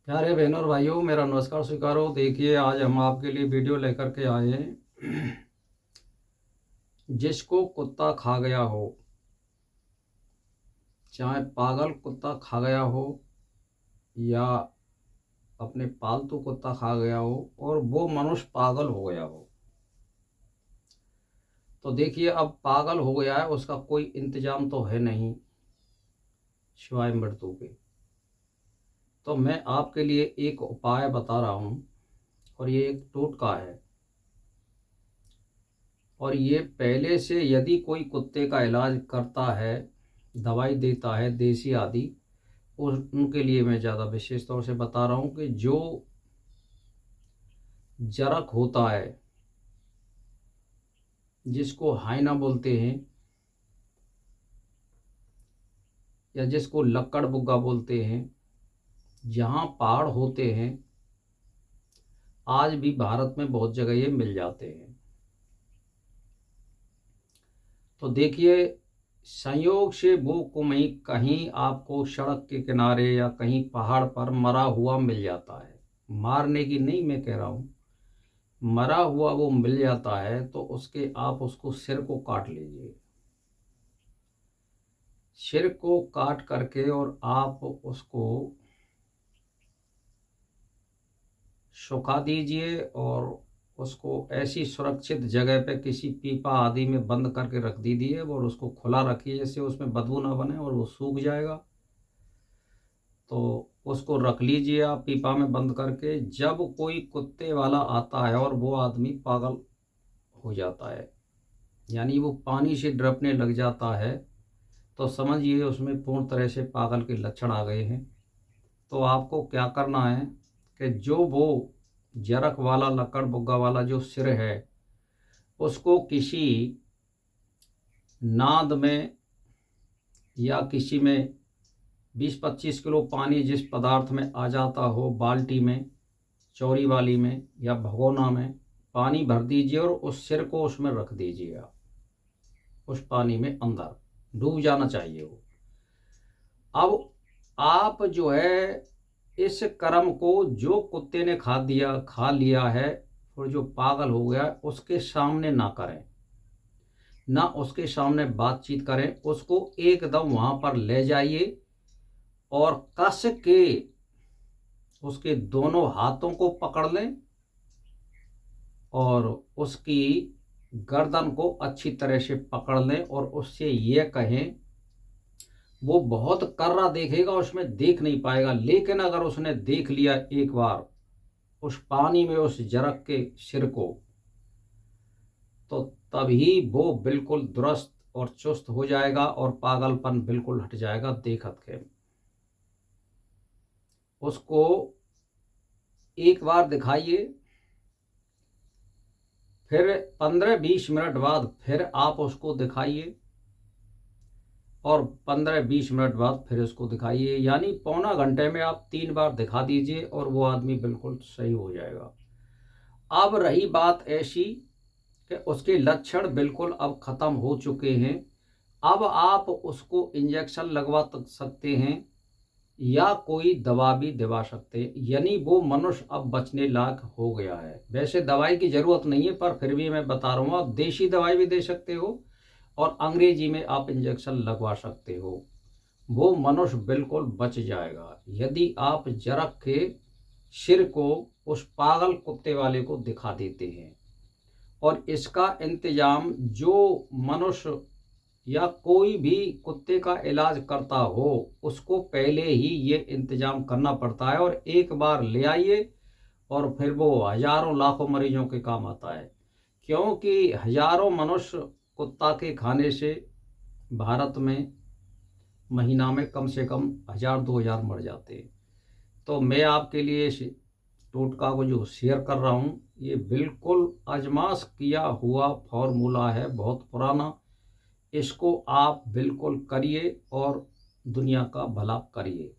प्यारे बहनों और भाइयों, मेरा नमस्कार स्वीकारो। देखिए, आज हम आपके लिए वीडियो लेकर के आए हैं। जिसको कुत्ता खा गया हो, चाहे पागल कुत्ता खा गया हो या अपने पालतू कुत्ता खा गया हो और वो मनुष्य पागल हो गया हो, तो देखिए, अब पागल हो गया है, उसका कोई इंतजाम तो है नहीं सिवाय मृत्यु के। तो मैं आपके लिए एक उपाय बता रहा हूँ, और ये एक टोटका है। और ये पहले से यदि कोई कुत्ते का इलाज करता है, दवाई देता है देसी आदि, उनके लिए मैं ज़्यादा विशेष तौर से बता रहा हूँ कि जो जरक होता है, जिसको हाइना बोलते हैं या जिसको लक्कड़ बुग्गा बोलते हैं, जहाँ पहाड़ होते हैं, आज भी भारत में बहुत जगह ये मिल जाते हैं। तो देखिए, संयोग से वो कहीं कहीं आपको सड़क के किनारे या कहीं पहाड़ पर मरा हुआ मिल जाता है। मारने की नहीं मैं कह रहा हूँ, मरा हुआ वो मिल जाता है, तो उसके आप उसको सिर को काट लीजिए। सिर को काट करके और आप उसको सुखा दीजिए और उसको ऐसी सुरक्षित जगह पे किसी पीपा आदि में बंद करके रख दीजिए और उसको खुला रखिए, जैसे उसमें बदबू ना बने और वो सूख जाएगा। तो उसको रख लीजिए आप पीपा में बंद करके। जब कोई कुत्ते वाला आता है और वो आदमी पागल हो जाता है, यानी वो पानी से डरने लग जाता है, तो समझिए उसमें पूर्ण तरह से पागल के लक्षण आ गए हैं। तो आपको क्या करना है कि जो वो जरक वाला लकड़ बुग्गा वाला जो सिर है, उसको किसी नाद में या किसी में 20-25 किलो पानी जिस पदार्थ में आ जाता हो, बाल्टी में, चौड़ी वाली में या भगोना में पानी भर दीजिए और उस सिर को उसमें रख दीजिए। आप उस पानी में अंदर डूब जाना चाहिए वो। अब आप जो है इस कर्म को जो कुत्ते ने खा लिया है और जो पागल हो गया है, उसके सामने ना करें, ना उसके सामने बातचीत करें। उसको एकदम वहां पर ले जाइए और कस के उसके दोनों हाथों को पकड़ लें और उसकी गर्दन को अच्छी तरह से पकड़ लें और उससे ये कहें। वो बहुत कर्रा देखेगा, उसमें देख नहीं पाएगा, लेकिन अगर उसने देख लिया एक बार उस पानी में उस जरक के सिर को, तो तभी वो बिल्कुल दुरुस्त और चुस्त हो जाएगा और पागलपन बिल्कुल हट जाएगा देखत के। उसको एक बार दिखाइए, फिर 15-20 मिनट बाद फिर आप उसको दिखाइए और 15-20 मिनट बाद फिर उसको दिखाइए, यानी पौना घंटे में आप 3 बार दिखा दीजिए और वो आदमी बिल्कुल सही हो जाएगा। अब रही बात ऐसी कि उसके लक्षण बिल्कुल अब ख़त्म हो चुके हैं, अब आप उसको इंजेक्शन लगवा सकते हैं या कोई दवा भी दिवा सकते हैं, यानी वो मनुष्य अब बचने लायक हो गया है। वैसे दवाई की ज़रूरत नहीं है, पर फिर भी मैं बता रहा हूँ, आप देसी दवाई भी दे सकते हो और अंग्रेजी में आप इंजेक्शन लगवा सकते हो। वो मनुष्य बिल्कुल बच जाएगा यदि आप जरक के सिर को उस पागल कुत्ते वाले को दिखा देते हैं। और इसका इंतजाम जो मनुष्य या कोई भी कुत्ते का इलाज करता हो, उसको पहले ही ये इंतजाम करना पड़ता है। और एक बार ले आइए और फिर वो हजारों लाखों मरीजों के काम आता है, क्योंकि हजारों मनुष्य कुत्ता के खाने से भारत में महीना में कम से कम 1000-2000 मर जाते हैं। तो मैं आपके लिए इस टोटका को जो शेयर कर रहा हूँ, ये बिल्कुल आजमाश किया हुआ फॉर्मूला है, बहुत पुराना। इसको आप बिल्कुल करिए और दुनिया का भला करिए।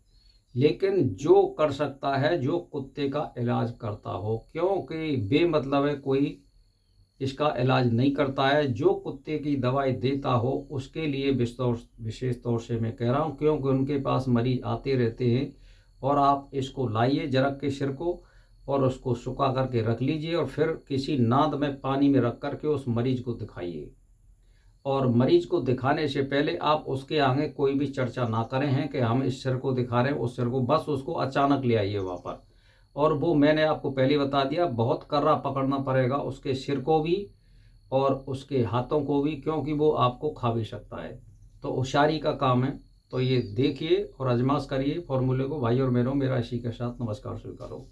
लेकिन जो कर सकता है, जो कुत्ते का इलाज करता हो, क्योंकि बेमतलब है कोई इसका इलाज नहीं करता है। जो कुत्ते की दवाई देता हो उसके लिए विशेष तौर से मैं कह रहा हूँ, क्योंकि उनके पास मरीज आते रहते हैं और आप इसको लाइए जरक के सिर को और उसको सुखा करके रख लीजिए और फिर किसी नाद में पानी में रख करके उस मरीज को दिखाइए। और मरीज को दिखाने से पहले आप उसके आगे कोई भी चर्चा ना करें हैं कि हम इस सिर को दिखा रहे हैं उस सिर को, बस उसको अचानक ले आइए वहाँ पर। और वो मैंने आपको पहले बता दिया, बहुत कर्रा पकड़ना पड़ेगा उसके सिर को भी और उसके हाथों को भी, क्योंकि वो आपको खा भी सकता है। तो होशियारी का काम है। तो ये देखिए और आजमाश करिए फॉर्मूले को भाई और बहनों। मेरा इसी के साथ नमस्कार स्वीकारो।